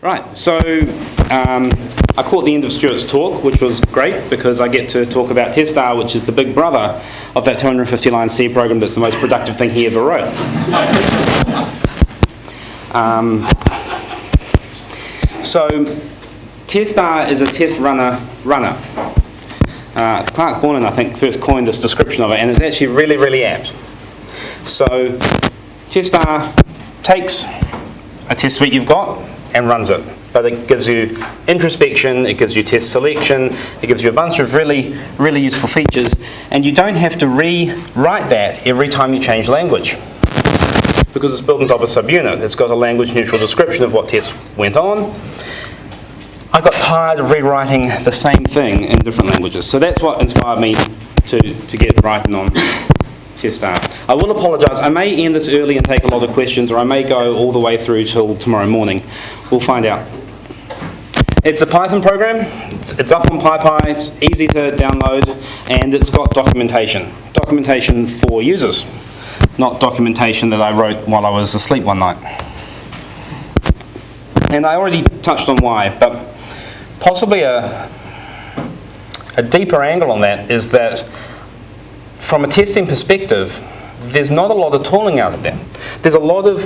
Right, so I caught the end of Stuart's talk, which was great because I get to talk about testr, which is the big brother of that 250-line C program that's the most productive thing he ever wrote. So testr is a test runner. Clark Borman, I think, first coined this description of it, and it's actually really, really apt. So testr takes a test suite you've got and runs it. But it gives you introspection, it gives you test selection, it gives you a bunch of really, really useful features, and you don't have to rewrite that every time you change language. Because it's built on top of subunit. It's got a language neutral description of what tests went on. I got tired of rewriting the same thing in different languages. So that's what inspired me to get writing on testr. I will apologise, I may end this early and take a lot of questions, or I may go all the way through till tomorrow morning. We'll find out. It's a Python program, it's up on PyPy, it's easy to download, and it's got documentation. Documentation for users, not documentation that I wrote while I was asleep one night. And I already touched on why, but possibly a deeper angle on that is that from a testing perspective, there's not a lot of tooling out there. There's a lot of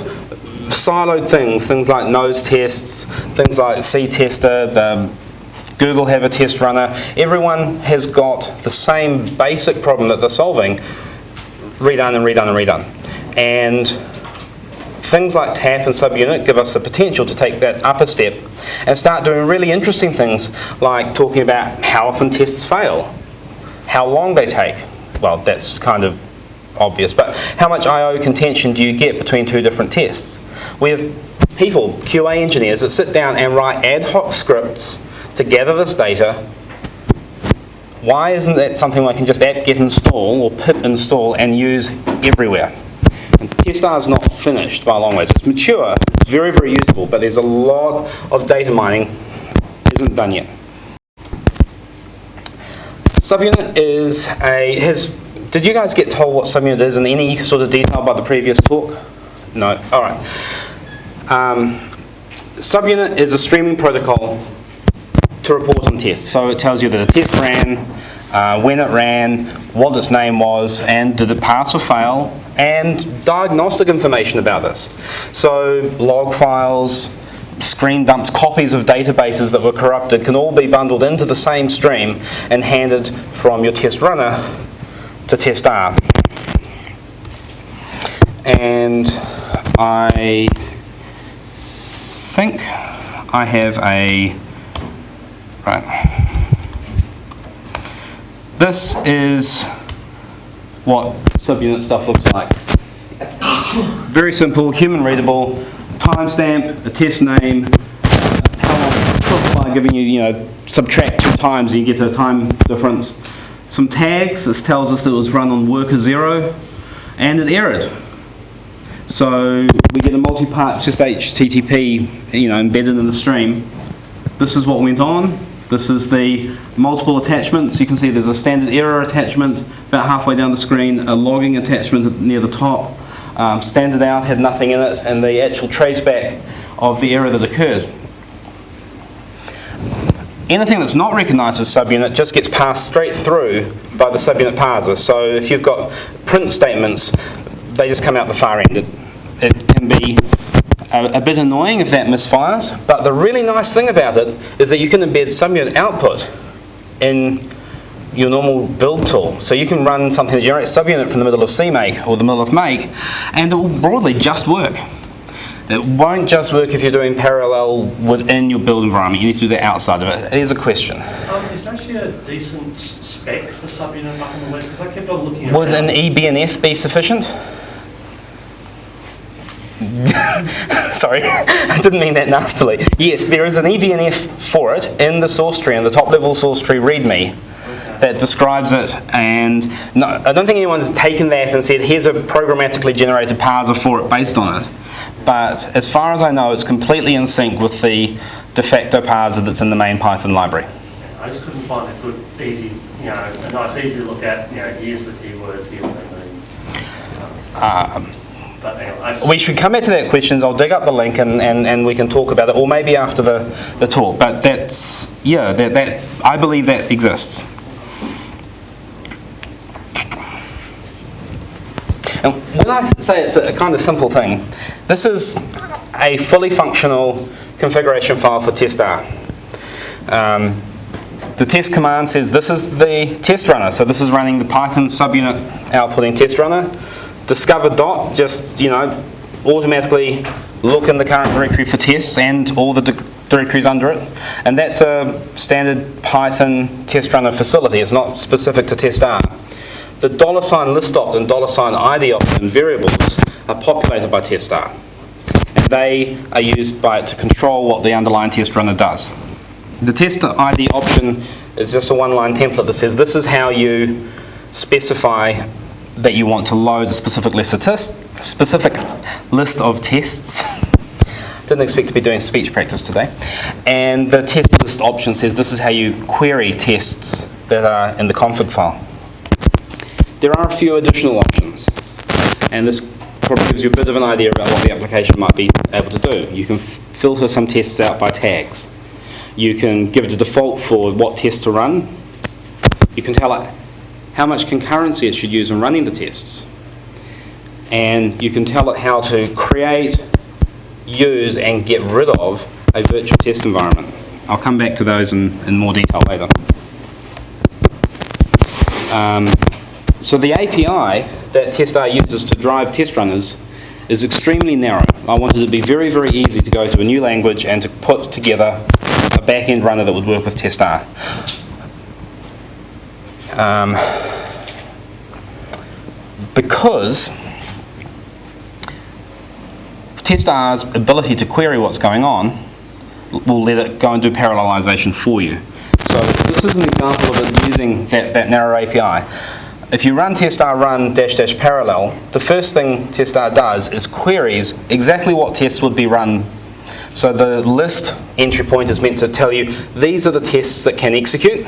siloed things like nose tests, things like ctestr, Google have a test runner. Everyone has got the same basic problem that they're solving, redone and redone and redone. And things like tap and subunit give us the potential to take that up a step and start doing really interesting things like talking about how often tests fail, how long they take. Well, that's kind of obvious, but how much I/O contention do you get between two different tests? We have people, QA engineers, that sit down and write ad hoc scripts to gather this data. Why isn't that something I can just apt-get install or pip install and use everywhere? And testr is not finished by a long ways. It's mature, it's very, very usable, but there's a lot of data mining isn't done yet. Subunit is did you guys get told what subunit is in any sort of detail by the previous talk? No? Alright. Subunit is a streaming protocol to report on tests. So it tells you that a test ran, when it ran, what its name was, and did it pass or fail, and diagnostic information about this. So log files, screen dumps, copies of databases that were corrupted can all be bundled into the same stream and handed from your test runner to testr. And I think I have right. This is what subunit stuff looks like. Very simple, human readable. Timestamp, a test name, how long by giving you, subtract 2 times and you get a time difference. Some tags, this tells us that it was run on worker 0, and it errored. So we get a multi-part just HTTP, embedded in the stream. This is what went on. This is the multiple attachments. You can see there's a standard error attachment about halfway down the screen, a logging attachment near the top. Standard out had nothing in it, and the actual traceback of the error that occurred. Anything that's not recognised as subunit just gets passed straight through by the subunit parser. So if you've got print statements, they just come out the far end. It can be a bit annoying if that misfires, but the really nice thing about it is that you can embed subunit output in your normal build tool. So you can run something that generates subunit from the middle of CMake or the middle of make, and it will broadly just work. It won't just work if you're doing parallel within your build environment. You need to do that outside of it. Here's a question. Is there actually a decent spec for subunit up on the list? Because I kept on looking at Would an eBNF be sufficient? Sorry, I didn't mean that nastily. Yes, there is an eBNF for it in the source tree, in the top level source tree README. That describes it, and no, I don't think anyone's taken that and said here's a programmatically generated parser for it based on it. But as far as I know, it's completely in sync with the de facto parser that's in the main Python library. I just couldn't find a good, easy, a nice, easy to look at. Here's the keywords, here what they mean. But hang on, I just, We should come back to that questions. I'll dig up the link and we can talk about it, or maybe after the talk. But that's, yeah, that I believe that exists. And when I say it's a kind of simple thing, this is a fully functional configuration file for testr. The test command says this is the test runner, so this is running the Python subunit outputting test runner. Discover dot, just, you know, automatically look in the current directory for tests and all the directories under it. And that's a standard Python test runner facility. It's not specific to testr. The $list.opt and $id.opt variables are populated by testr. And they are used by it to control what the underlying test runner does. The test ID option is just a one-line template that says this is how you specify that you want to load a specific list of tests. Didn't expect to be doing speech practice today. And the test list option says this is how you query tests that are in the config file. There are a few additional options, and this probably gives you a bit of an idea about what the application might be able to do. You can filter some tests out by tags. You can give it a default for what test to run. You can tell it how much concurrency it should use in running the tests. And you can tell it how to create, use, and get rid of a virtual test environment. I'll come back to those in more detail later. So the API that testr uses to drive test runners is extremely narrow. I wanted it to be very, very easy to go to a new language and to put together a back-end runner that would work with testr. Because testr's ability to query what's going on will let it go and do parallelization for you. So this is an example of it using that narrow API. If you run testr run -- parallel, the first thing testr does is queries exactly what tests would be run. So the list entry point is meant to tell you these are the tests that can execute.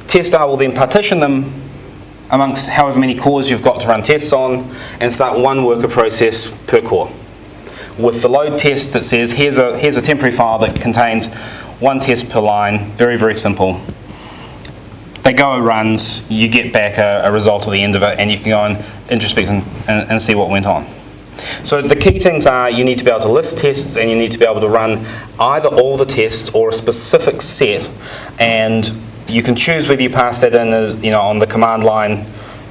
Testr will then partition them amongst however many cores you've got to run tests on and start one worker process per core. With the load test that says here's a temporary file that contains one test per line, very, very simple. They go, it runs, you get back a result at the end of it, and you can go and introspect and see what went on. So the key things are you need to be able to list tests, and you need to be able to run either all the tests or a specific set, and you can choose whether you pass that in as, you know, on the command line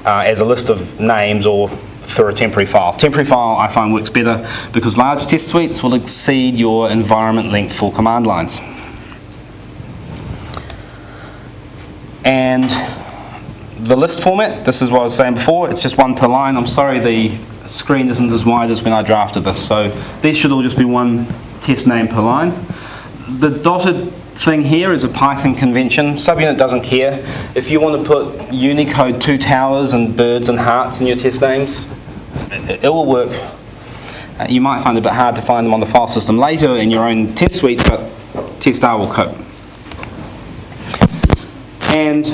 as a list of names or for a temporary file. Temporary file I find works better because large test suites will exceed your environment length for command lines. And the list format, this is what I was saying before, it's just one per line. I'm sorry the screen isn't as wide as when I drafted this, so these should all just be one test name per line. The dotted thing here is a Python convention. Subunit doesn't care. If you want to put Unicode 2 towers and birds and hearts in your test names, it will work. You might find it a bit hard to find them on the file system later in your own test suite, but testr will cope. And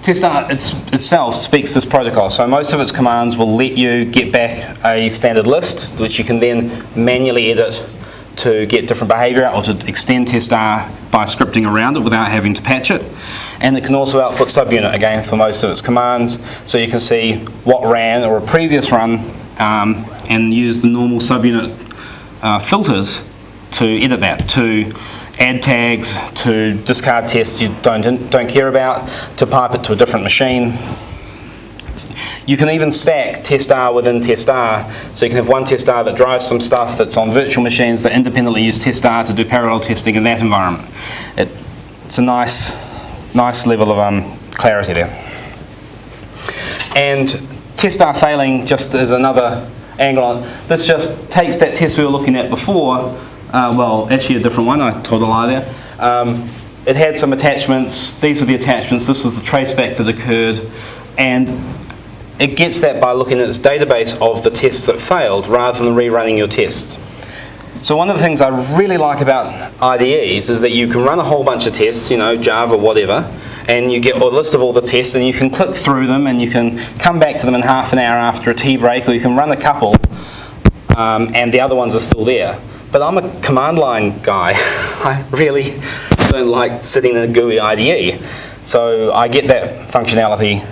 testr itself speaks this protocol, so most of its commands will let you get back a standard list, which you can then manually edit to get different behavior or to extend testr by scripting around it without having to patch it. And it can also output subunit again for most of its commands, so you can see what ran or a previous run and use the normal subunit filters to edit that, to add tags, to discard tests you don't care about, to pipe it to a different machine. You can even stack testr within testr, so you can have one testr that drives some stuff that's on virtual machines that independently use testr to do parallel testing in that environment. It's a nice level of clarity there. And testr failing just is another angle on. This just takes that test we were looking at before. Well, actually a different one, I told a lie there. It had some attachments, these were the attachments, this was the traceback that occurred, and it gets that by looking at its database of the tests that failed rather than rerunning your tests. So one of the things I really like about IDEs is that you can run a whole bunch of tests, you know, Java, whatever, and you get a list of all the tests, and you can click through them, and you can come back to them in half an hour after a tea break, or you can run a couple, and the other ones are still there. But I'm a command line guy. I really don't like sitting in a GUI IDE. So I get that functionality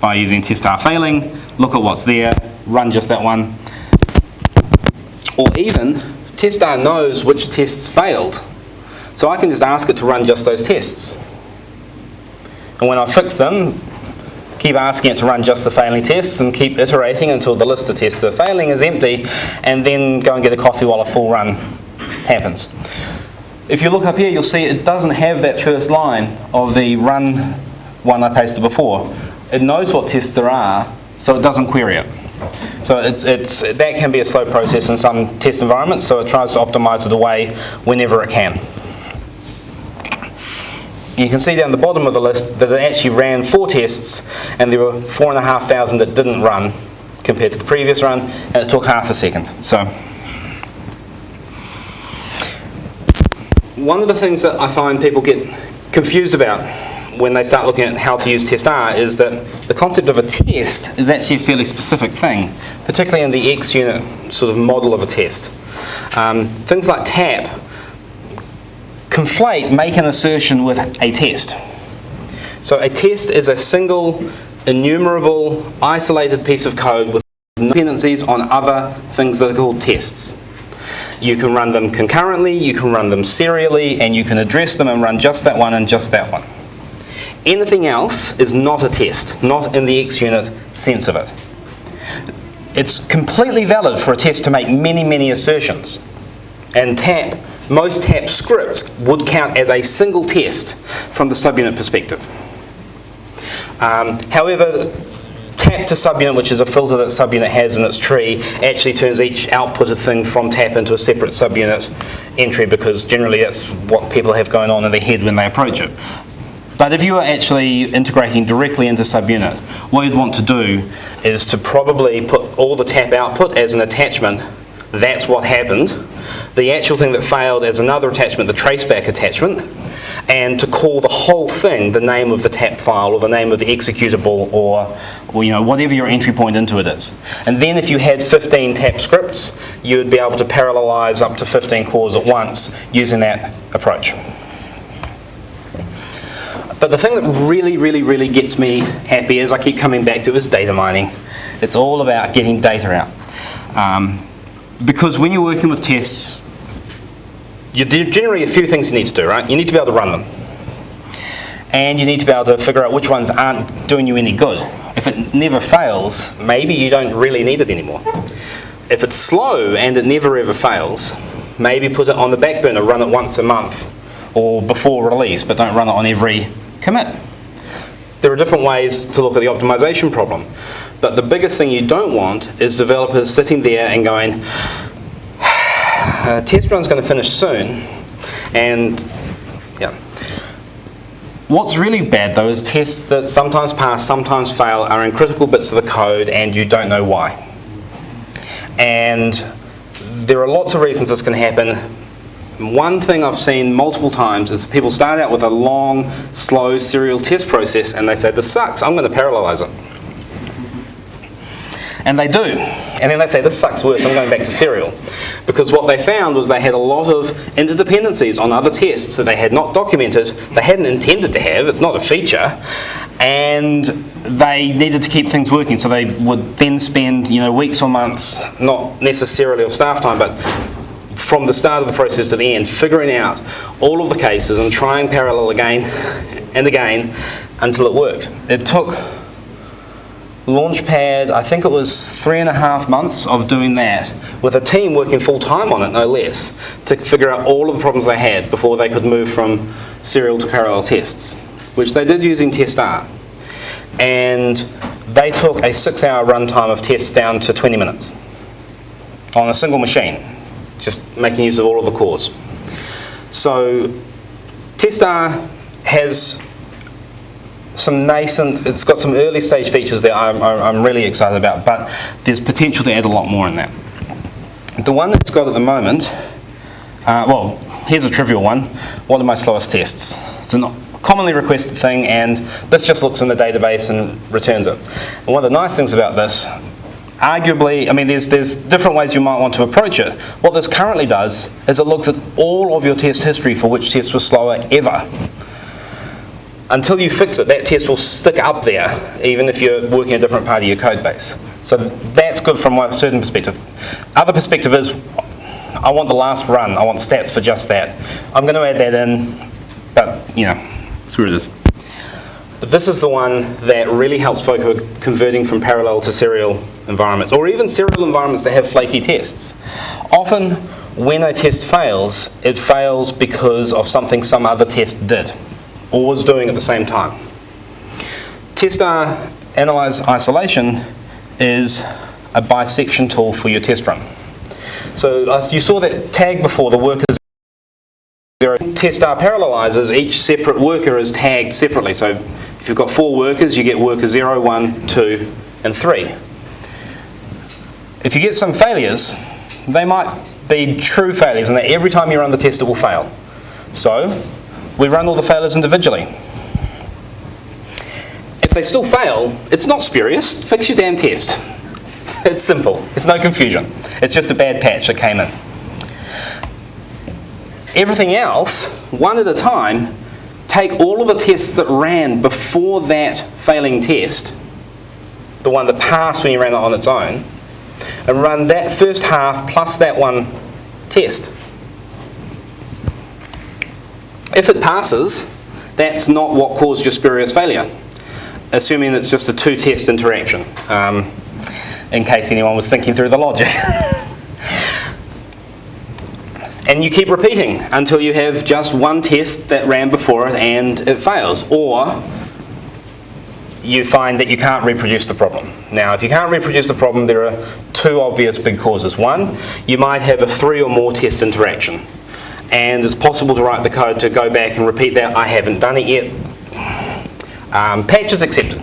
by using testr.failing, look at what's there, run just that one. Or even, testr knows which tests failed. So I can just ask it to run just those tests. And when I fix them, keep asking it to run just the failing tests and keep iterating until the list of tests that are failing is empty, and then go and get a coffee while a full run happens. If you look up here, you'll see it doesn't have that first line of the run one I pasted before. It knows what tests there are, so it doesn't query it. So that can be a slow process in some test environments, so it tries to optimize it away whenever it can. You can see down the bottom of the list that it actually ran 4 tests, and there were 4,500 that didn't run compared to the previous run, and it took half a second. So, one of the things that I find people get confused about when they start looking at how to use testr is that the concept of a test is actually a fairly specific thing, particularly in the XUnit sort of model of a test. Things like tap conflate make an assertion with a test. So a test is a single, enumerable, isolated piece of code with dependencies on other things that are called tests. You can run them concurrently, you can run them serially, and you can address them and run just that one and just that one. Anything else is not a test, not in the XUnit sense of it. It's completely valid for a test to make many, many assertions. And most tap scripts would count as a single test from the subunit perspective. However, tap to subunit, which is a filter that subunit has in its tree, actually turns each outputted thing from tap into a separate subunit entry, because generally that's what people have going on in their head when they approach it. But if you are actually integrating directly into subunit, what you'd want to do is to probably put all the tap output as an attachment. That's what happened. The actual thing that failed as another attachment, the traceback attachment, and to call the whole thing the name of the tap file or the name of the executable, or you know, whatever your entry point into it is. And then if you had 15 tap scripts, you would be able to parallelize up to 15 cores at once using that approach. But the thing that really, really, really gets me happy, as I keep coming back to, is data mining. It's all about getting data out. Because when you're working with tests, you do generally a few things you need to do, right? You need to be able to run them. And you need to be able to figure out which ones aren't doing you any good. If it never fails, maybe you don't really need it anymore. If it's slow and it never ever fails, maybe put it on the back burner, run it once a month or before release, but don't run it on every commit. There are different ways to look at the optimization problem. But the biggest thing you don't want is developers sitting there and going, test run's going to finish soon, and yeah. What's really bad though is tests that sometimes pass, sometimes fail, are in critical bits of the code and you don't know why. And there are lots of reasons this can happen. One thing I've seen multiple times is people start out with a long, slow serial test process and they say, this sucks, I'm going to parallelize it. And they do. And then they say, this sucks worse, I'm going back to serial. Because what they found was they had a lot of interdependencies on other tests that they had not documented, they hadn't intended to have, it's not a feature, and they needed to keep things working. So they would then spend weeks or months, not necessarily of staff time, but from the start of the process to the end, figuring out all of the cases and trying parallel again and again until it worked. It took Launchpad, I think it was 3.5 months of doing that, with a team working full time on it, no less, to figure out all of the problems they had before they could move from serial to parallel tests, which they did using testr. And they took a 6-hour runtime of tests down to 20 minutes on a single machine, just making use of all of the cores. So testr has some nascent, it's got some early stage features that I'm really excited about, but there's potential to add a lot more in that. The one that's got at the moment, well, here's a trivial one. What are my slowest tests? It's a commonly requested thing, and this just looks in the database and returns it. And one of the nice things about this, arguably, I mean, there's different ways you might want to approach it. What this currently does is it looks at all of your test history for which test was slower ever. Until you fix it, that test will stick up there, even if you're working a different part of your code base. So that's good from a certain perspective. Other perspective is, I want the last run, I want stats for just that. I'm going to add that in, but, you know, screw this. But this is the one that really helps folk who are converting from parallel to serial environments, or even serial environments that have flaky tests. Often, when a test fails, it fails because of something some other test did, or was doing at the same time. Testr analyze isolation is a bisection tool for your test run. So you saw that tag before, the workers. Testr parallelizes, each separate worker is tagged separately. So if you've got 4 workers, you get worker 0, 1, 2, and 3. If you get some failures, they might be true failures, and that every time you run the test it will fail. So we run all the failures individually. If they still fail, it's not spurious. Fix your damn test. It's simple. It's no confusion. It's just a bad patch that came in. Everything else, one at a time, take all of the tests that ran before that failing test, the one that passed when you ran it on its own, and run that first half plus that one test. If it passes, that's not what caused your spurious failure, assuming it's just a 2-test interaction, in case anyone was thinking through the logic. And you keep repeating until you have just one test that ran before it and it fails, or you find that you can't reproduce the problem. Now, if you can't reproduce the problem, there are 2 obvious big causes. One, you might have a 3 or more test interaction, and it's possible to write the code to go back and repeat that. I haven't done it yet. Patch is accepted.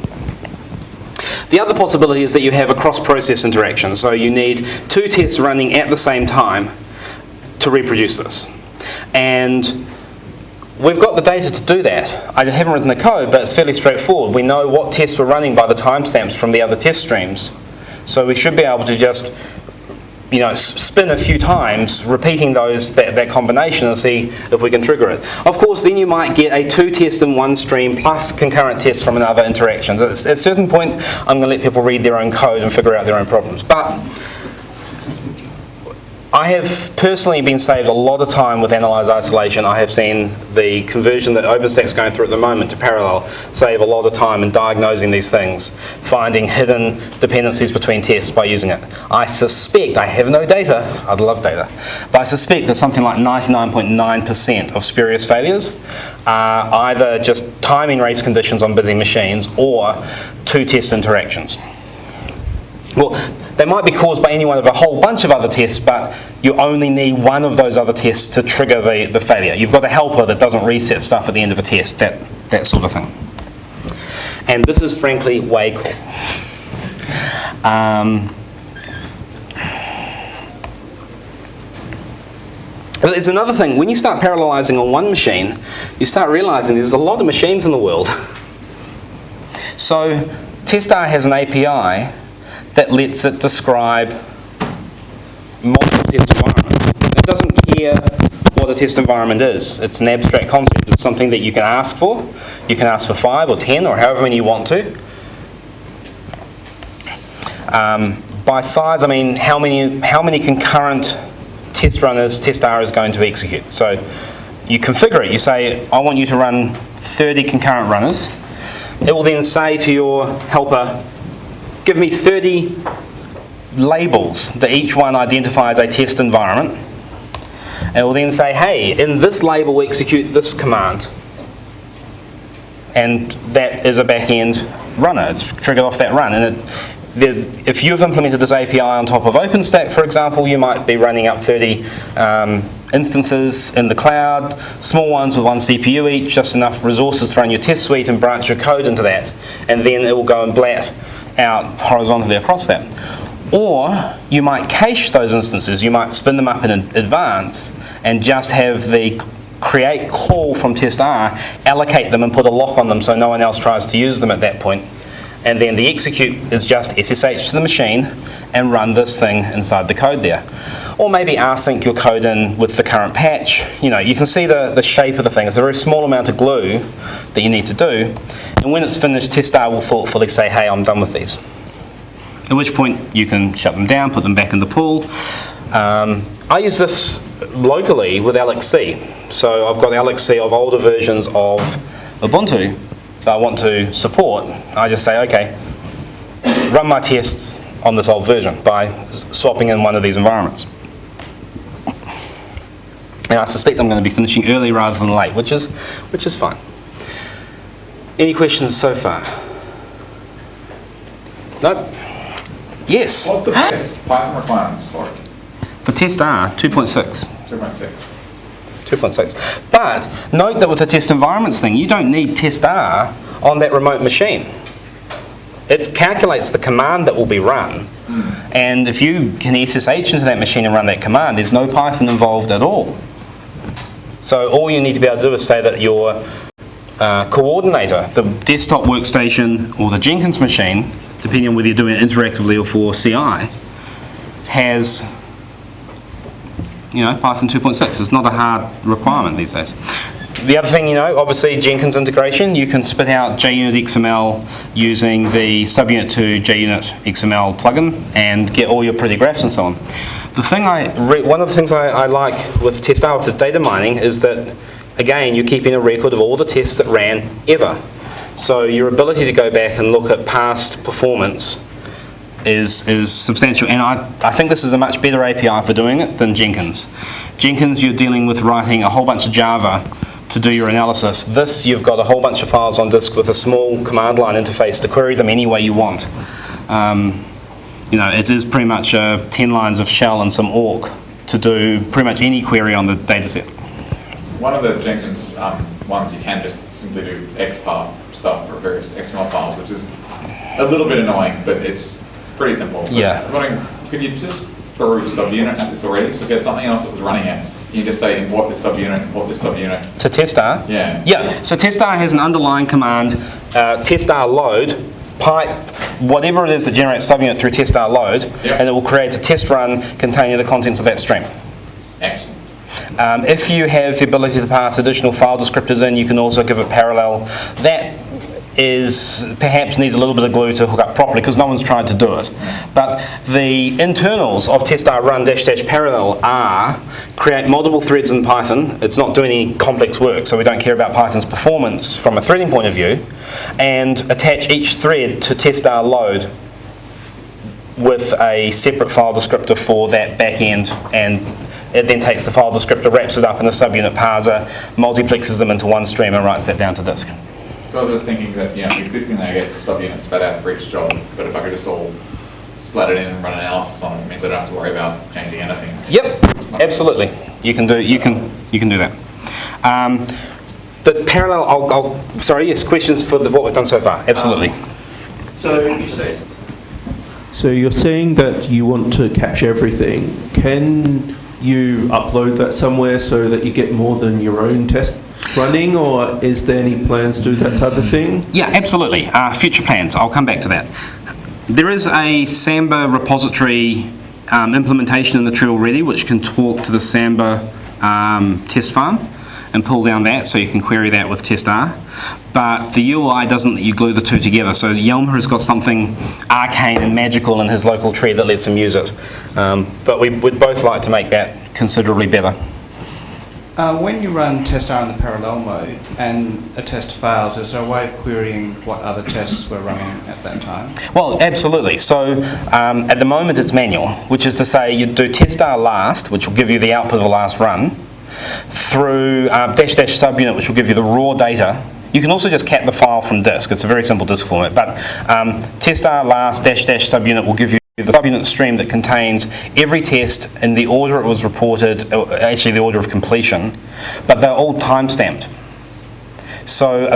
The other possibility is that you have a cross-process interaction, so you need 2 tests running at the same time to reproduce this. And we've got the data to do that. I haven't written the code, but it's fairly straightforward. We know what tests were running by the timestamps from the other test streams. So we should be able to just, you know, spin a few times, repeating that combination, and see if we can trigger it. Of course, then you might get a 2 test in one stream plus concurrent tests from another interaction. At a certain point, I'm going to let people read their own code and figure out their own problems. But I have personally been saved a lot of time with analyze isolation. I have seen the conversion that OpenStack's going through at the moment to parallel save a lot of time in diagnosing these things, finding hidden dependencies between tests by using it. I suspect, I have no data, I'd love data, but I suspect that something like 99.9% of spurious failures are either just timing race conditions on busy machines or 2 test interactions. Well, they might be caused by any one of a whole bunch of other tests, but you only need one of those other tests to trigger the failure. You've got a helper that doesn't reset stuff at the end of a test, that sort of thing. And this is frankly way cool. But there's another thing. When you start parallelizing on one machine, you start realizing there's a lot of machines in the world. So testr has an API that lets it describe multiple test environments. It doesn't care what a test environment is. It's an abstract concept. It's something that you can ask for. You can ask for 5 or 10 or however many you want to. By size, I mean how many concurrent test runners testr is going to execute. So you configure it. You say, I want you to run 30 concurrent runners. It will then say to your helper, give me 30 labels that each one identifies a test environment. And it will then say, hey, in this label execute this command. And that is a back-end runner. It's triggered off that run. And if you've implemented this API on top of OpenStack, for example, you might be running up 30 instances in the cloud, small ones with 1 CPU each, just enough resources to run your test suite and branch your code into that. And then it will go and blat out horizontally across that. Or you might cache those instances. You might spin them up in advance and just have the create call from testr, allocate them and put a lock on them so no one else tries to use them at that point. And then the execute is just SSH to the machine and run this thing inside the code there. Or maybe rsync your code in with the current patch. You know, you can see the shape of the thing. It's a very small amount of glue that you need to do. And when it's finished, testr will thoughtfully say, hey, I'm done with these. At which point you can shut them down, put them back in the pool. I use this locally with LXC. So I've got LXC of older versions of Ubuntu that I want to support. I just say, okay, run my tests on this old version by swapping in one of these environments. And I suspect I'm going to be finishing early rather than late, which is fine. Any questions so far? Nope. Yes. What's the best Python requirements for it? For testr, 2.6. 2.6. 2.6. But note that with the test environments thing, you don't need testr on that remote machine. It calculates the command that will be run. And if you can SSH into that machine and run that command, there's no Python involved at all. So all you need to be able to do is say that your coordinator, the desktop workstation or the Jenkins machine, depending on whether you're doing it interactively or for CI, has Python 2.6. It's not a hard requirement these days. The other thing, obviously Jenkins integration, you can spit out JUnit XML using the subunit to JUnit XML plugin and get all your pretty graphs and so on. The thing one of the things I like with testr with the data mining is that, again, you're keeping a record of all the tests that ran ever. So your ability to go back and look at past performance is substantial, and I think this is a much better API for doing it than Jenkins. Jenkins, you're dealing with writing a whole bunch of Java to do your analysis. This, you've got a whole bunch of files on disk with a small command line interface to query them any way you want. It is pretty much 10 lines of shell and some awk to do pretty much any query on the dataset. One of the Jenkins ones, you can just simply do XPath stuff for various XML files, which is a little bit annoying, but it's pretty simple. Yeah. I'm wondering, could you just throw subunit at this already? So get something else that was running it. You can just say import this subunit. To testr? Yeah. Yeah. So testr has an underlying command, testr load, pipe whatever it is that generates subunit through testr load, and it will create a test run containing the contents of that stream. Excellent. If you have the ability to pass additional file descriptors in, you can also give it parallel. That perhaps needs a little bit of glue to hook up properly because no one's tried to do it. But the internals of testr run -- parallel are create multiple threads in Python. It's not doing any complex work, so we don't care about Python's performance from a threading point of view, and attach each thread to testr load with a separate file descriptor for that back end, and it then takes the file descriptor, wraps it up in a subunit parser, multiplexes them into one stream and writes that down to disk. So I was just thinking that, existing I get subunits spat out for each job, but if I could just all splat it in and run an analysis on it, it means I don't have to worry about changing anything. Yep, absolutely. You can do that. The parallel, sorry, yes, questions for what we've done so far. Absolutely. So you're saying that you want to capture everything. Can you upload that somewhere so that you get more than your own test running, or is there any plans to do that type of thing? Yeah, absolutely. Future plans. I'll come back to that. There is a Samba repository implementation in the tree already, which can talk to the Samba test farm and pull down that, so you can query that with testr. But the UI doesn't let you glue the two together. So Yelmer has got something arcane and magical in his local tree that lets him use it. But we would both like to make that considerably better. When you run testr in the parallel mode and a test fails, is there a way of querying what other tests were running at that time? Well, absolutely. So at the moment it's manual, which is to say you do testr last, which will give you the output of the last run, through -- subunit, which will give you the raw data. You can also just cap the file from disk. It's a very simple disk format. But testr last -- subunit will give you the subunit stream that contains every test in the order it was reported, actually the order of completion, but they're all time-stamped. So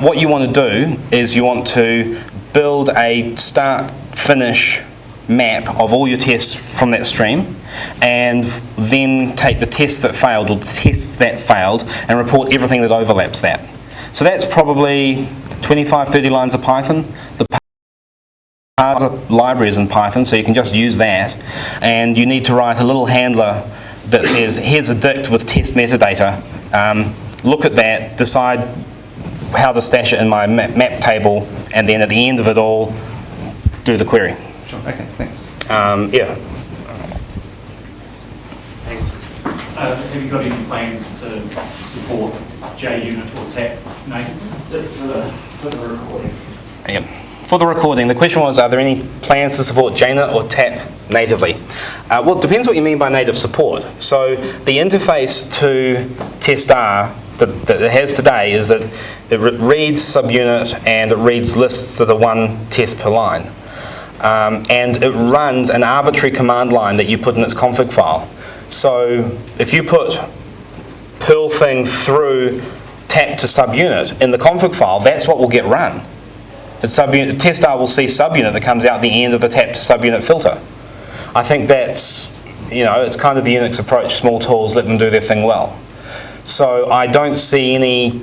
what you want to do is you want to build a start-finish map of all your tests from that stream, and then take the tests that failed or the tests that failed and report everything that overlaps that. So that's probably 25, 30 lines of Python. The parser library is in Python, so you can just use that, and you need to write a little handler that says, here's a dict with test metadata, look at that, decide how to stash it in my map table, and then at the end of it all, do the query. Sure. Okay, thanks. Yeah. Have you got any plans to support JUnit or TAP natively? Just for the recording. Yep. For the recording, the question was, are there any plans to support JUnit or TAP natively? Well, it depends what you mean by native support. So the interface to testr that it has today is that it reads subunit and it reads lists that are one test per line. And it runs an arbitrary command line that you put in its config file. So if you put Perl thing through tap to subunit in the config file, that's what will get run. Testr will see subunit that comes out the end of the tap to subunit filter. I think that's, it's kind of the Unix approach, small tools, let them do their thing well. So I don't see any,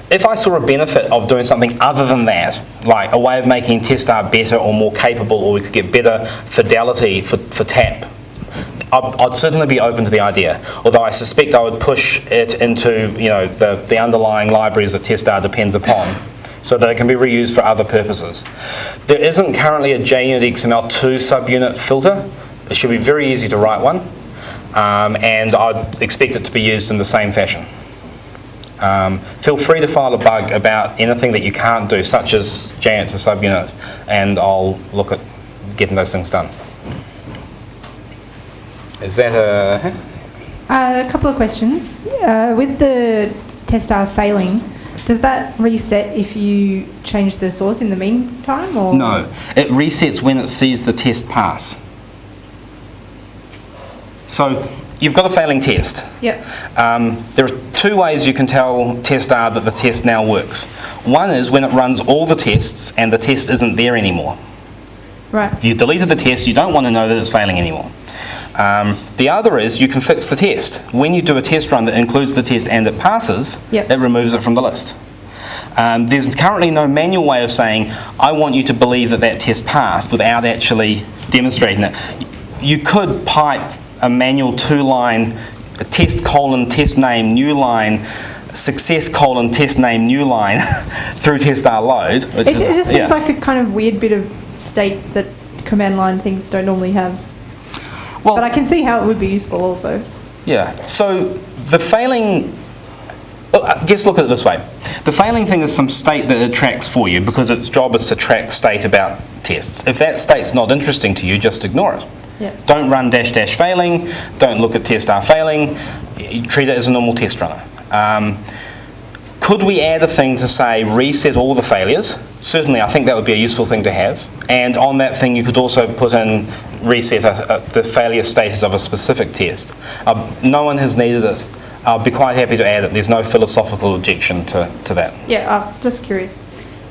if I saw a benefit of doing something other than that, like a way of making testr better or more capable, or we could get better fidelity for tap, I'd certainly be open to the idea, although I suspect I would push it into the underlying libraries that testr depends upon, so that it can be reused for other purposes. There isn't currently a JUnit XML2 subunit filter. It should be very easy to write one, and I'd expect it to be used in the same fashion. Feel free to file a bug about anything that you can't do, such as JUnit to subunit, and I'll look at getting those things done. Is that a couple of questions. With the testr failing, does that reset if you change the source in the meantime? Or? No, it resets when it sees the test pass. So you've got a failing test. Yep. There are two ways you can tell testr that the test now works. One is when it runs all the tests and the test isn't there anymore. Right. If you deleted the test, you don't want to know that it's failing anymore. The other is you can fix the test. When you do a test run that includes the test and it passes, yep, it removes it from the list. There's currently no manual way of saying, I want you to believe that that test passed without actually demonstrating it. You could pipe a manual 2-line test colon test name new line success colon test name new line through testr load. It just seems like a kind of weird bit of state that command line things don't normally have. Well, but I can see how it would be useful also. Yeah, so the failing, I guess look at it this way. The failing thing is some state that it tracks for you because its job is to track state about tests. If that state's not interesting to you, just ignore it. Yep. Don't run -- failing, don't look at testr failing, you treat it as a normal test runner. Could we add a thing to say reset all the failures? Certainly, I think that would be a useful thing to have. And on that thing, you could also put in reset the failure status of a specific test. No one has needed it. I'll be quite happy to add it. There's no philosophical objection to that. Yeah, just curious.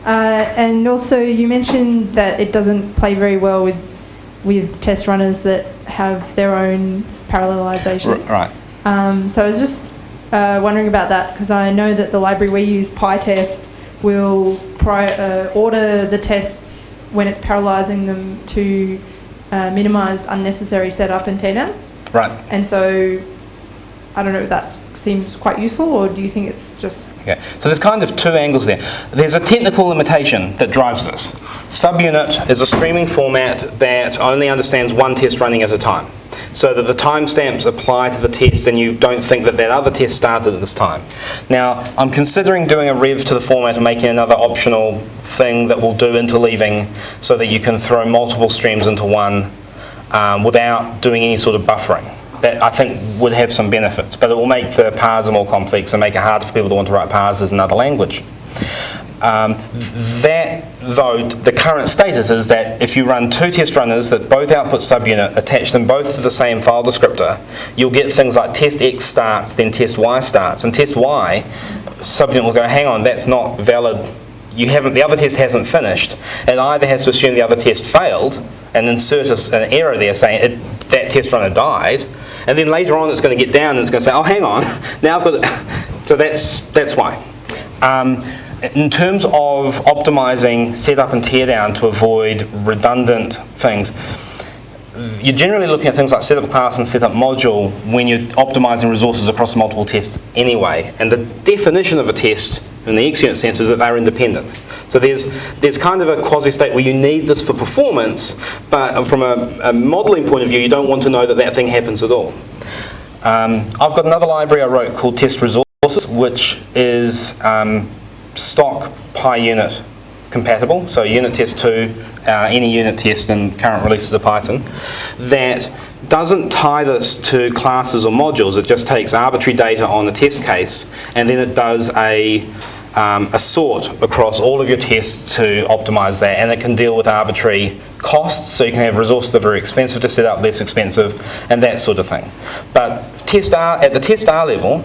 And also, you mentioned that it doesn't play very well with test runners that have their own parallelization. Right. So I was just wondering about that because I know that the library we use, PyTest, will order the tests when it's parallelizing them to minimise unnecessary setup and teardown. Right. And so I don't know if that seems quite useful, or do you think it's just... Okay. So there's kind of two angles there. There's a technical limitation that drives this. Subunit is a streaming format that only understands one test running at a time, so that the timestamps apply to the test and you don't think that that other test started at this time. Now, I'm considering doing a rev to the format and making another optional thing that will do interleaving so that you can throw multiple streams into one without doing any sort of buffering. That I think would have some benefits, but it will make the parser more complex and make it harder for people to want to write parsers in another language. That, though, the current status is that if you run two test runners that both output subunit, attach them both to the same file descriptor, you'll get things like test X starts, then test Y starts, and test Y, subunit will go, hang on, that's not valid the other test hasn't finished, it either has to assume the other test failed and insert an error there saying that test runner died, and then later on it's going to get down and it's going to say, oh, hang on, now I've got it. So that's why. In terms of optimizing setup and teardown to avoid redundant things, you're generally looking at things like setup class and setup module when you're optimizing resources across multiple tests anyway. And the definition of a test in the X unit sense is that they're independent. So there's kind of a quasi-state where you need this for performance, but from a modeling point of view, you don't want to know that thing happens at all. I've got another library I wrote called test resources, which is stock PyUnit compatible, so unit test 2, any unit test in current releases of Python, that doesn't tie this to classes or modules. It just takes arbitrary data on the test case, and then it does a sort across all of your tests to optimize that, and it can deal with arbitrary costs, so you can have resources that are very expensive to set up, less expensive, and that sort of thing. But at the testr level,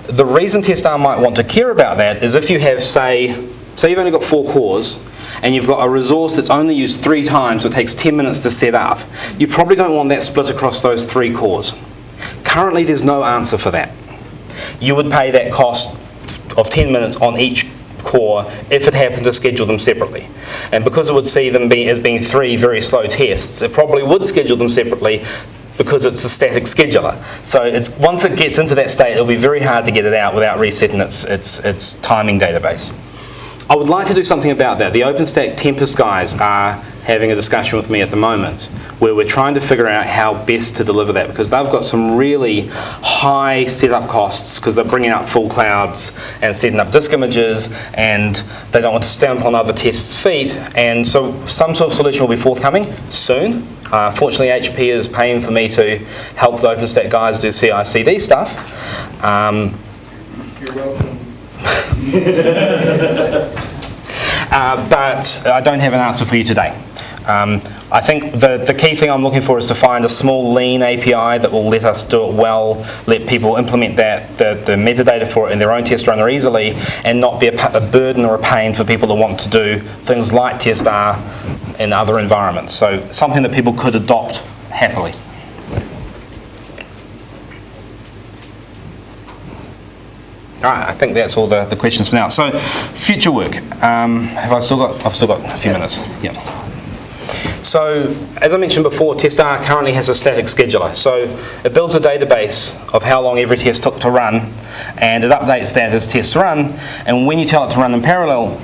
the reason testr might want to care about that is if you have, say you've only got 4 cores, and you've got a resource that's only used 3 times, so it takes 10 minutes to set up, you probably don't want that split across those 3 cores. Currently, there's no answer for that. You would pay that cost of 10 minutes on each core if it happened to schedule them separately. And because it would see them as being 3 very slow tests, it probably would schedule them separately because it's a static scheduler. So once it gets into that state, it'll be very hard to get it out without resetting its timing database. I would like to do something about that. The OpenStack Tempest guys are having a discussion with me at the moment where we're trying to figure out how best to deliver that, because they've got some really high setup costs because they're bringing up full clouds and setting up disk images, and they don't want to stamp on other tests' feet, and so some sort of solution will be forthcoming soon. Fortunately, HP is paying for me to help the OpenStack guys do CI/CD stuff. You're welcome. But I don't have an answer for you today. I think the key thing I'm looking for is to find a small lean API that will let us do it well, let people implement the metadata for it in their own test runner easily, and not be a burden or a pain for people that want to do things like testr in other environments. So something that people could adopt happily. All right, I think that's all the questions for now. So, future work. I've still got a few minutes. Yeah. So, as I mentioned before, testr currently has a static scheduler. So, it builds a database of how long every test took to run, and it updates that as tests run. And when you tell it to run in parallel,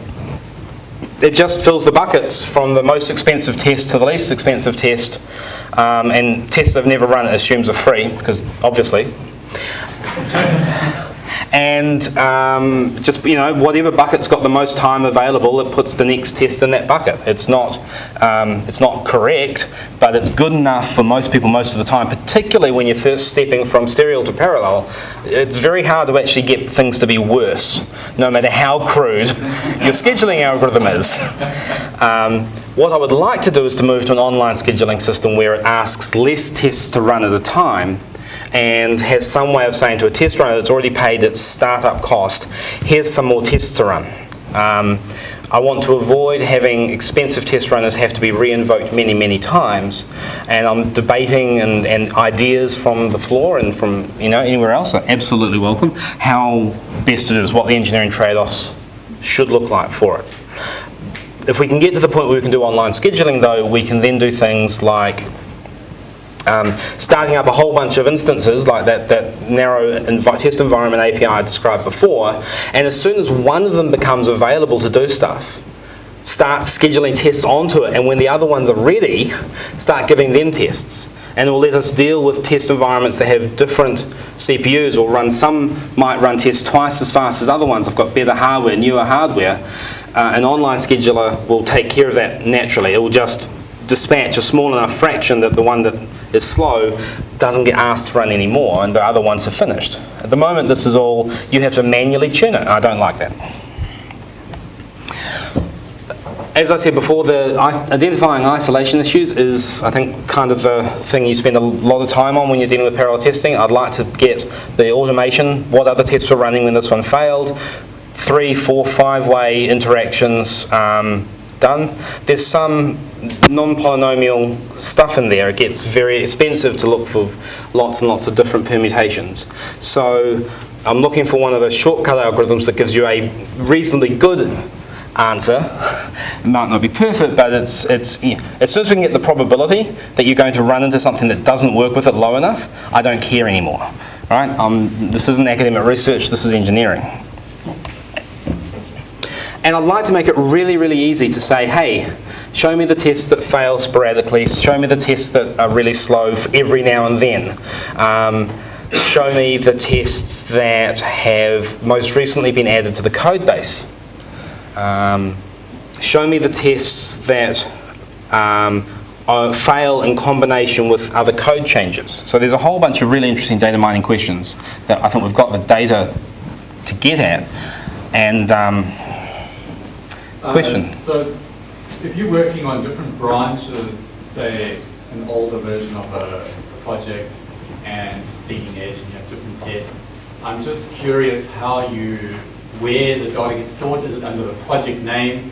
it just fills the buckets from the most expensive test to the least expensive test. And tests that have never run it assumes are free, because obviously. And just, whatever bucket's got the most time available, it puts the next test in that bucket. It's not correct, but it's good enough for most people most of the time, particularly when you're first stepping from serial to parallel. It's very hard to actually get things to be worse, no matter how crude your scheduling algorithm is. What I would like to do is to move to an online scheduling system where it asks less tests to run at a time, and has some way of saying to a test runner that's already paid its startup cost, here's some more tests to run. I want to avoid having expensive test runners have to be re-invoked many, many times, and I'm debating and ideas from the floor and from anywhere else are absolutely welcome, how best to do this, what the engineering trade-offs should look like for it. If we can get to the point where we can do online scheduling though, we can then do things like starting up a whole bunch of instances like that narrow test environment API I described before, and as soon as one of them becomes available to do stuff, start scheduling tests onto it, and when the other ones are ready, start giving them tests. And it will let us deal with test environments that have different CPUs, or some might run tests twice as fast as other ones. I've got better hardware, newer hardware. An online scheduler will take care of that naturally. It will just dispatch a small enough fraction that the one that is slow doesn't get asked to run anymore, and the other ones have finished. At the moment, this is all, you have to manually tune it. I don't like that. As I said before, identifying isolation issues is, I think, kind of the thing you spend a lot of time on when you're dealing with parallel testing. I'd like to get the automation, what other tests were running when this one failed, 3, 4, 5-way interactions done. There's some non-polynomial stuff in there. It gets very expensive to look for lots and lots of different permutations. So I'm looking for one of those shortcut algorithms that gives you a reasonably good answer. It might not be perfect, but it's as soon as we can get the probability that you're going to run into something that doesn't work with it low enough, I don't care anymore. Right? This isn't academic research, this is engineering. And I'd like to make it really, really easy to say, hey, show me the tests that fail sporadically, show me the tests that are really slow every now and then. Show me the tests that have most recently been added to the code base. Show me the tests that fail in combination with other code changes. So there's a whole bunch of really interesting data mining questions that I think we've got the data to get at. And question? So if you're working on different branches, say an older version of a project and leading edge, and you have different tests, I'm just curious where the data gets stored. Is it under the project name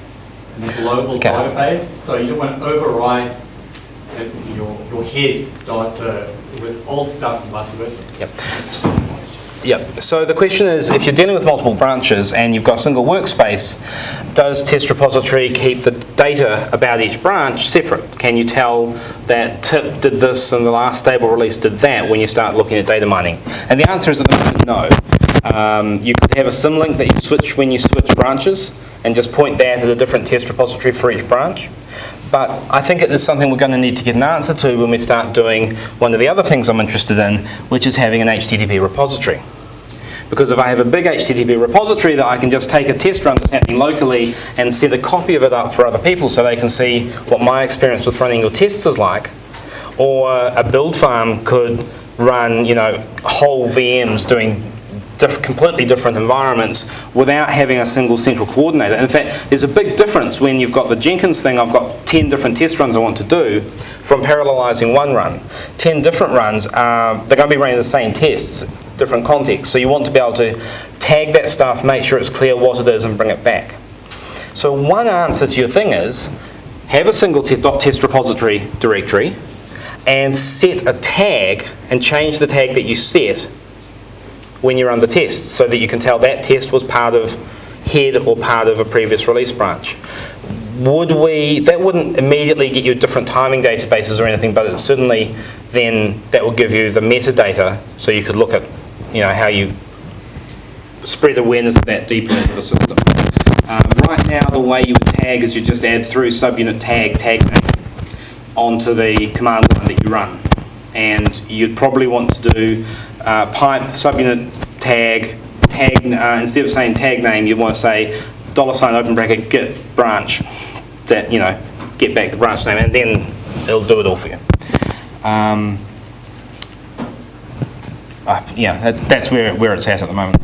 in the global database? So you don't want to overwrite basically your head data with old stuff and vice versa. Yep. So the question is, if you're dealing with multiple branches and you've got a single workspace, does test repository keep the data about each branch separate? Can you tell that tip did this and the last stable release did that when you start looking at data mining? And the answer is at the moment no. You could have a symlink that you switch when you switch branches and just point that at a different test repository for each branch. But I think it is something we're going to need to get an answer to when we start doing one of the other things I'm interested in, which is having an HTTP repository. Because if I have a big HTTP repository that I can just take a test run that's happening locally and set a copy of it up for other people so they can see what my experience with running your tests is like, or a build farm could run, whole VMs doing completely different environments without having a single central coordinator. In fact, there's a big difference when you've got the Jenkins thing, I've got 10 different test runs I want to do, from parallelizing one run. 10 different runs, they're going to be running the same tests, different contexts. So you want to be able to tag that stuff, make sure it's clear what it is, and bring it back. So one answer to your thing is, have a single .test repository directory, and set a tag, and change the tag that you set when you run the tests, so that you can tell that test was part of head or part of a previous release branch. That wouldn't immediately get you different timing databases or anything, but it certainly then that will give you the metadata, so you could look at how you spread awareness of that deeper into the system. Right now, the way you would tag is you just add through subunit tag name onto the command line that you run, and you'd probably want to do pipe subunit tag instead of saying tag name, you want to say $open bracket git branch, that get back the branch name, and then it'll do it all for you. That's where it's at the moment.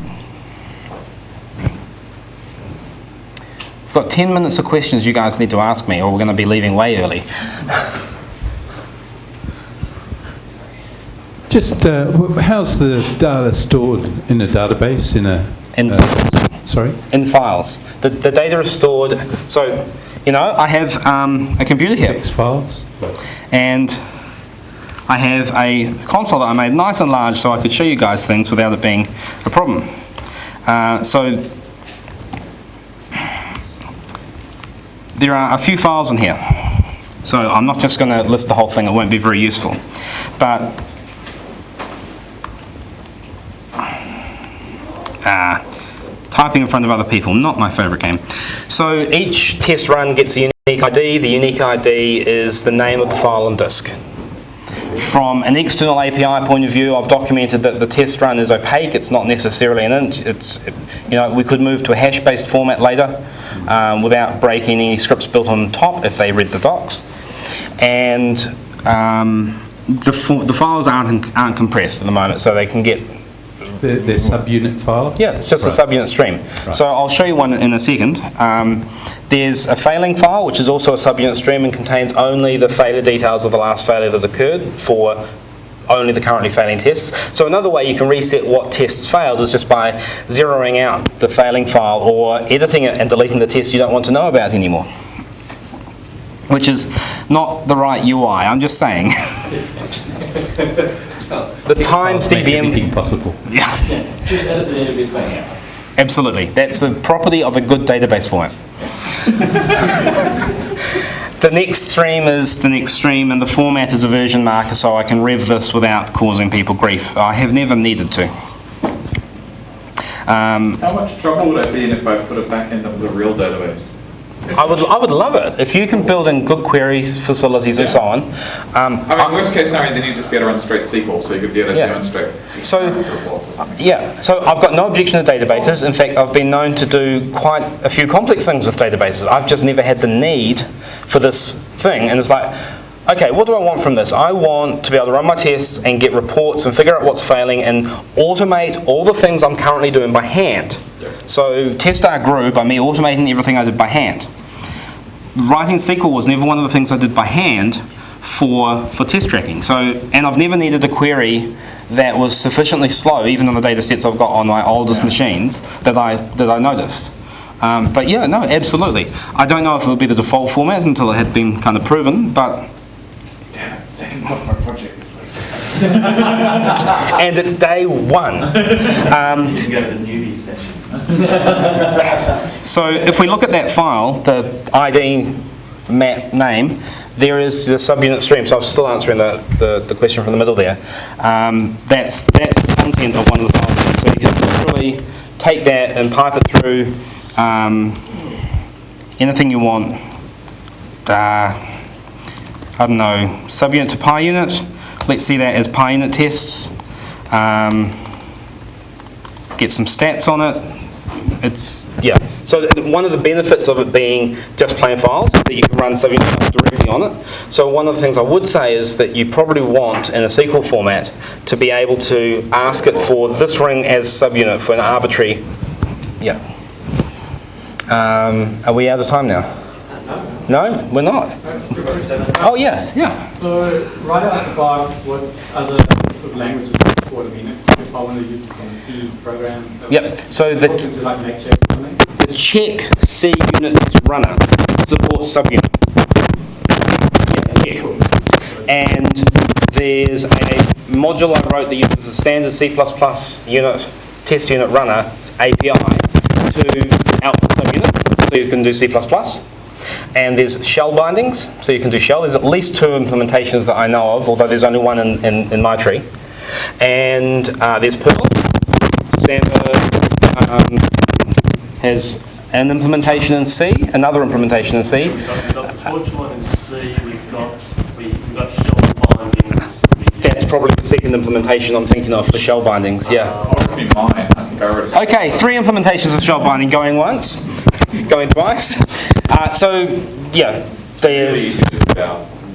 I've got 10 minutes of questions you guys need to ask me, or we're going to be leaving way early. Just how's the data stored in a database? In files. The data is stored. So, I have a computer here. Text files. And I have a console that I made nice and large so I could show you guys things without it being a problem. So there are a few files in here. So I'm not just going to list the whole thing, it won't be very useful. But typing in front of other people, not my favourite game. So each test run gets a unique ID. The unique ID is the name of the file on disk. From an external API point of view, I've documented that the test run is opaque. It's not necessarily an int. We could move to a hash-based format later without breaking any scripts built on top if they read the docs. And the files aren't compressed at the moment, so they can get. They're subunit files? Yeah, it's just a subunit stream. Right. So I'll show you one in a second. There's a failing file, which is also a subunit stream and contains only the failure details of the last failure that occurred for only the currently failing tests. So another way you can reset what tests failed is just by zeroing out the failing file or editing it and deleting the test you don't want to know about anymore. Which is not the right UI, I'm just saying. The times DBM... Everything possible. Yeah. Just edit the database by hand. Absolutely. That's the property of a good database format. The next stream is the next stream, and the format is a version marker, so I can rev this without causing people grief. I have never needed to. How much trouble would I be in if I put it back into the real database? I would love it if you can build in good query facilities and so on. I mean, worst case scenario, then you'd just be able to run straight SQL, so you could be able to demonstrate So, reports or something. yeah, so I've got no objection to databases. In fact, I've been known to do quite a few complex things with databases. I've just never had the need for this thing, and it's like, okay, what do I want from this? I want to be able to run my tests and get reports and figure out what's failing and automate all the things I'm currently doing by hand. So testr grew by me automating everything I did by hand. Writing SQL was never one of the things I did by hand for test tracking. So, and I've never needed a query that was sufficiently slow, even on the data sets I've got on my oldest machines, that I noticed. But yeah, no, absolutely. I don't know if it would be the default format until it had been kind of proven, but... Damn it, second software project this week. And it's day one. You can go to the newbie session. So if we look at that file, the ID map name, there is the subunit stream. So I'm still answering the question from the middle there. That's the content of one of the files. So you can literally take that and pipe it through anything you want. I don't know, subunit to PyUnit. Let's see that as PyUnit tests. Get some stats on it. Yeah. So one of the benefits of it being just plain files is that you can run subunit directly on it. So one of the things I would say is that you probably want in a SQL format to be able to ask it for this ring as subunit for an arbitrary. Yeah. Are we out of time now? No, we're not. Oh yeah, yeah. So right out of the box, what other sort of languages do you support? I mean, if I want to use this on a C program, Yep. So talk into like make check or something. the check C unit runner supports subunit. Yeah, check. And there's a module I wrote that uses a standard C++ unit test unit runner API to output subunit, so you can do C++. And there's shell bindings, so you can do shell. There's at least 2 implementations that I know of, although there's only one in my tree. And there's Perl. Samba has an implementation in C, another implementation in C. We've got the torch one in C, we've got shell bindings. That's probably the second implementation I'm thinking of for shell bindings, yeah. Oh, it could be mine. I think I wrote it. Okay, 3 implementations of shell binding, going once, going twice. So, yeah, there's...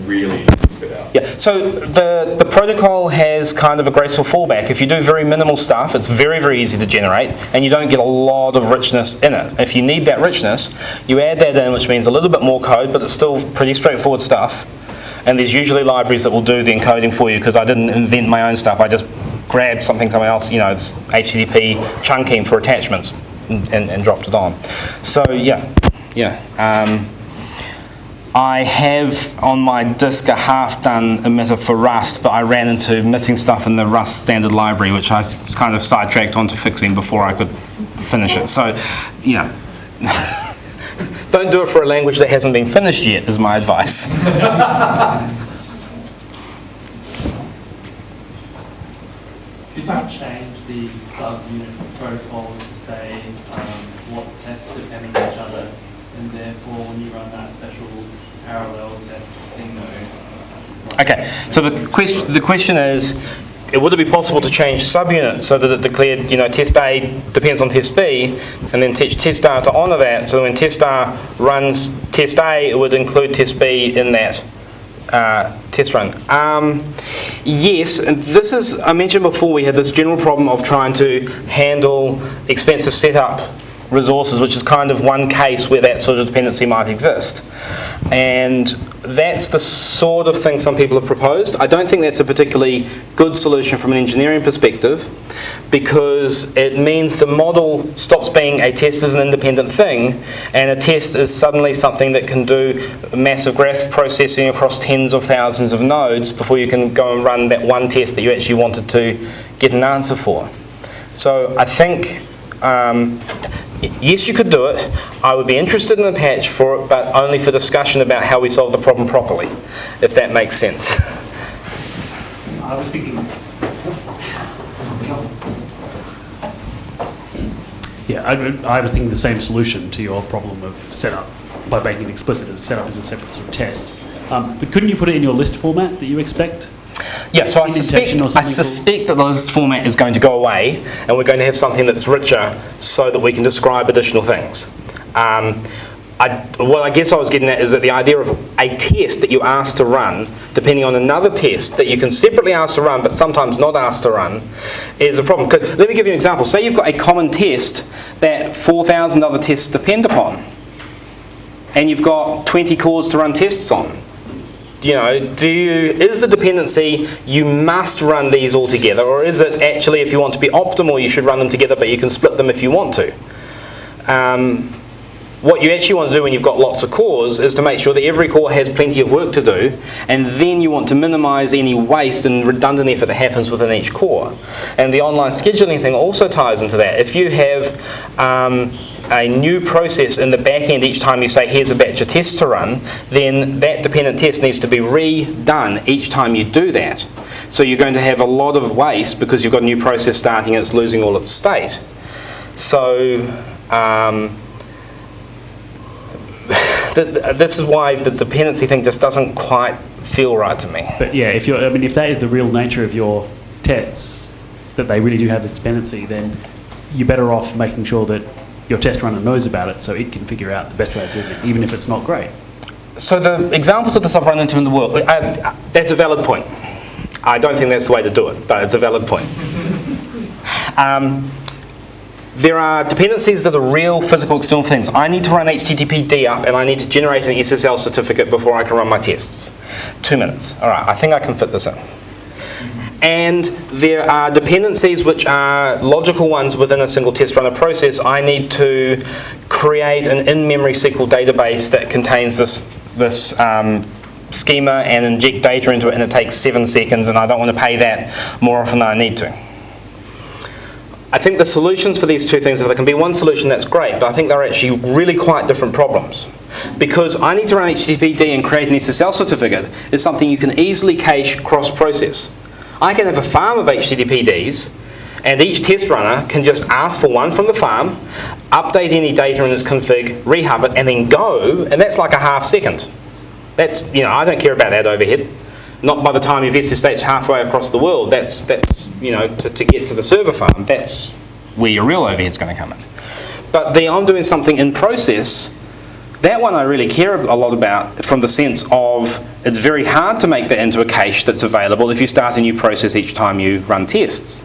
Really spit out. Yeah, so the protocol has kind of a graceful fallback. If you do very minimal stuff, it's very, very easy to generate, and you don't get a lot of richness in it. If you need that richness, you add that in, which means a little bit more code, but it's still pretty straightforward stuff. And there's usually libraries that will do the encoding for you, because I didn't invent my own stuff. I just grabbed something someone else, you know, it's HTTP chunking for attachments, and dropped it on. So, yeah. I have on my disk a half-done emitter for Rust, but I ran into missing stuff in the Rust standard library, which I was kind of sidetracked onto fixing before I could finish it. So, yeah. Don't do it for a language that hasn't been finished yet, is my advice. Could you change the subunit protocol to say what tests depend on each other, and therefore when you run that special parallel test thing though? Okay, so the question is, would it be possible to change subunit so that it declared, you know, test A depends on test B, and then testr to honour that, so when testr runs test A, it would include test B in that test run? Yes, and this is, I mentioned before, we had this general problem of trying to handle expensive setup resources, which is kind of one case where that sort of dependency might exist. And that's the sort of thing some people have proposed. I don't think that's a particularly good solution from an engineering perspective, because it means the model stops being a test as an independent thing, and a test is suddenly something that can do massive graph processing across tens of thousands of nodes before you can go and run that one test that you actually wanted to get an answer for. So I think, yes, you could do it. I would be interested in a patch for it, but only for discussion about how we solve the problem properly, if that makes sense. I was thinking, Yeah, I was thinking the same solution to your problem of setup by making it explicit as setup as a separate sort of test. But couldn't you put it in your list format that you expect? Yeah, so I Indentation or something suspect that the list format is going to go away, and we're going to have something that's richer so that we can describe additional things. What I guess I was getting at is that the idea of a test that you ask to run, depending on another test that you can separately ask to run but sometimes not asked to run, is a problem. 'Cause let me give you an example. Say you've got a common test that 4,000 other tests depend upon, and you've got 20 cores to run tests on. You know, is the dependency you must run these all together, or is it actually, if you want to be optimal, you should run them together, but you can split them if you want to? What you actually want to do when you've got lots of cores is to make sure that every core has plenty of work to do, and then you want to minimize any waste and redundant effort that happens within each core. And the online scheduling thing also ties into that. If you have a new process in the back end each time you say here's a batch of tests to run, then that dependent test needs to be redone each time you do that. So you're going to have a lot of waste because you've got a new process starting and it's losing all its state. So this is why the dependency thing just doesn't quite feel right to me. But yeah, if that is the real nature of your tests, that they really do have this dependency, then you're better off making sure that your test runner knows about it so it can figure out the best way of doing it, even if it's not great. So the examples of this I've run into in the world, that's a valid point. I don't think that's the way to do it, but it's a valid point. There are dependencies that are real physical external things. I need to run HTTPD up and I need to generate an SSL certificate before I can run my tests. 2 minutes. All right, I think I can fit this in. And there are dependencies which are logical ones within a single test runner process. I need to create an in-memory SQL database that contains this schema and inject data into it, and it takes 7 seconds, and I don't want to pay that more often than I need to. I think the solutions for these two things, if there can be one solution, that's great, but I think they're actually really quite different problems. Because I need to run HTTPD and create an SSL certificate is something you can easily cache cross-process. I can have a farm of HTTPDs, and each test runner can just ask for one from the farm, update any data in its config, rehub it, and then go, and that's like a half second. That's, I don't care about that overhead. Not by the time your SSH's halfway across the world. That's to get to the server farm, that's where your real overhead's going to come in. But I'm doing something in process, that one I really care a lot about, from the sense of it's very hard to make that into a cache that's available if you start a new process each time you run tests.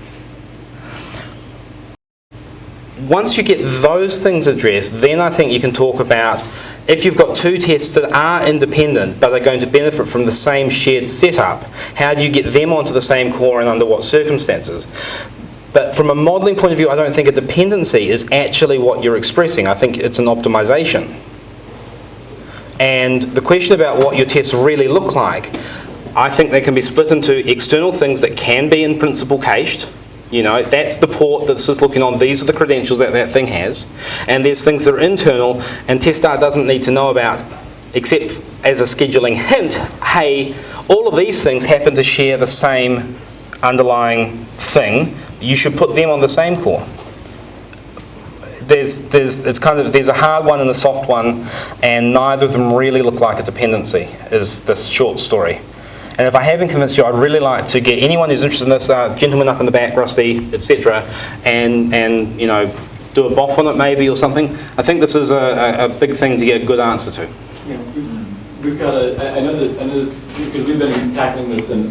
Once you get those things addressed, then I think you can talk about if you've got two tests that are independent but are going to benefit from the same shared setup, how do you get them onto the same core and under what circumstances? But from a modelling point of view, I don't think a dependency is actually what you're expressing. I think it's an optimization. And the question about what your tests really look like, I think they can be split into external things that can be in principle cached. That's the port that's just looking on, these are the credentials that that thing has. And there's things that are internal, and testr doesn't need to know about, except as a scheduling hint, hey, all of these things happen to share the same underlying thing. You should put them on the same core. There's a hard one and a soft one, and neither of them really look like a dependency, is this short story. And if I haven't convinced you, I'd really like to get anyone who's interested in this, gentleman up in the back, Rusty, etc., and do a BOF on it maybe or something. I think this is a big thing to get a good answer to. Yeah, we've got I know that because we've been tackling this in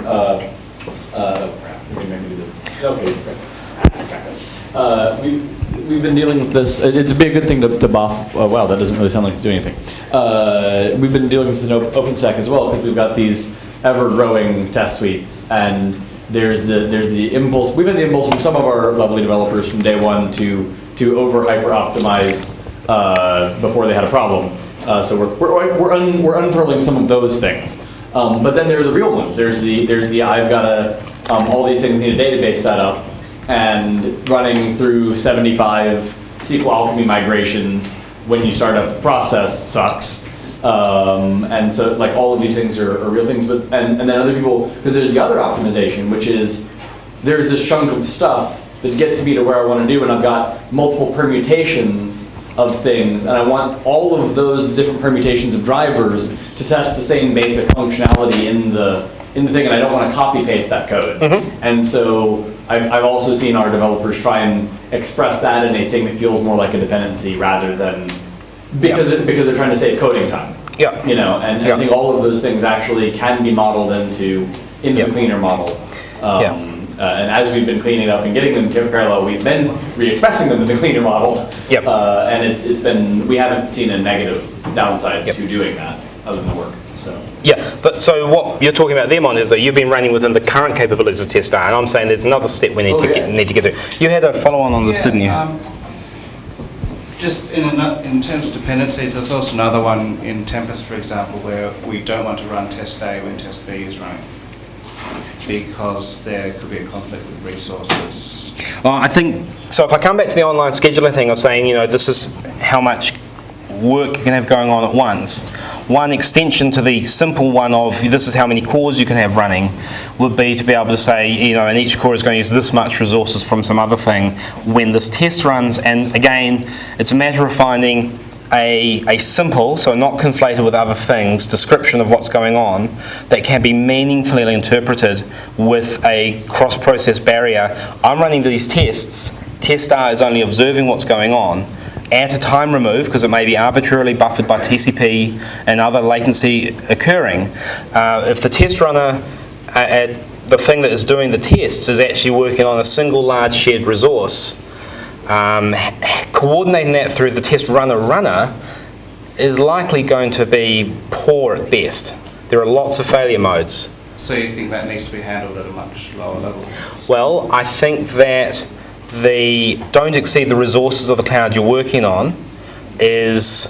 we've been dealing with this. It's be a good thing to buff. Wow, that doesn't really sound like to do anything. We've been dealing with this in OpenStack as well because we've got these ever-growing test suites, and there's the impulse. We've had the impulse from some of our lovely developers from day one to over hyper optimize before they had a problem. So we're unfurling some of those things. But then there are the real ones. There's the I've got all these things need a database setup, and running through 75 SQL Alchemy migrations when you start up the process sucks. And so like all of these things are real things, but and then other people, because there's the other optimization, which is there's this chunk of stuff that gets me to where I want to do, and I've got multiple permutations of things, and I want all of those different permutations of drivers to test the same basic functionality in the thing, and I don't want to copy paste that code. And so I've also seen our developers try and express that in a thing that feels more like a dependency rather than because they're trying to save coding time. Yeah. You know, and I think all of those things actually can be modeled into the cleaner model. And as we've been cleaning up and getting them to parallel, we've been re-expressing them in the cleaner model. And it's been, we haven't seen a negative downside to doing that other than the work. So. Yeah, but so what you're talking about them on is that you've been running within the current capabilities of testr, and I'm saying there's another step we need to get to. You had a follow-on on this, didn't you? Just in terms of dependencies, there's also another one in Tempest, for example, where we don't want to run test A when test B is running, because there could be a conflict with resources. Well, I think, so if I come back to the online scheduling thing of saying, you know, this is how much work you can have going on at once, one extension to the simple one of this is how many cores you can have running would be to be able to say, you know, and each core is going to use this much resources from some other thing when this test runs. And again, it's a matter of finding a simple, so not conflated with other things, description of what's going on that can be meaningfully interpreted with a cross-process barrier. I'm running these tests, testr is only observing what's going on at a time remove, because it may be arbitrarily buffered by TCP and other latency occurring. If the test runner at the thing that is doing the tests is actually working on a single large shared resource, coordinating that through the test runner is likely going to be poor at best. There are lots of failure modes. So you think that needs to be handled at a much lower level? Well, I think that the don't exceed the resources of the cloud you're working on is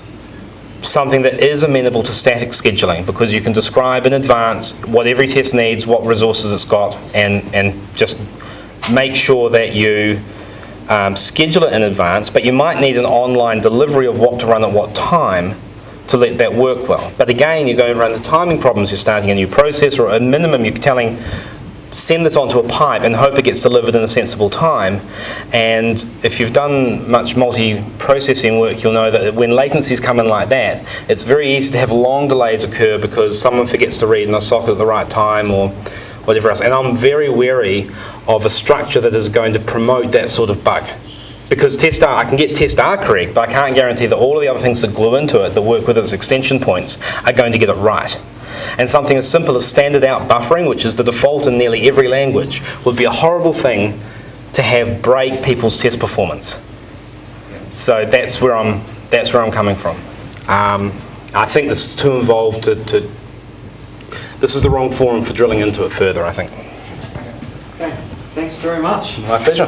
something that is amenable to static scheduling, because you can describe in advance what every test needs, what resources it's got, and just make sure that you schedule it in advance, but you might need an online delivery of what to run at what time to let that work well. But again, you're going to run into timing problems. You're starting a new process, or at minimum you're telling, send this onto a pipe and hope it gets delivered in a sensible time. And if you've done much multi-processing work, you'll know that when latencies come in like that, it's very easy to have long delays occur because someone forgets to read in a socket at the right time or whatever else. And I'm very wary of a structure that is going to promote that sort of bug. Because testr, I can get testr correct, but I can't guarantee that all of the other things that glue into it, that work with its extension points, are going to get it right. And something as simple as standard out buffering, which is the default in nearly every language, would be a horrible thing to have break people's test performance. So that's where I'm coming from. I think this is too involved this is the wrong forum for drilling into it further, I think. Okay, thanks very much. My pleasure.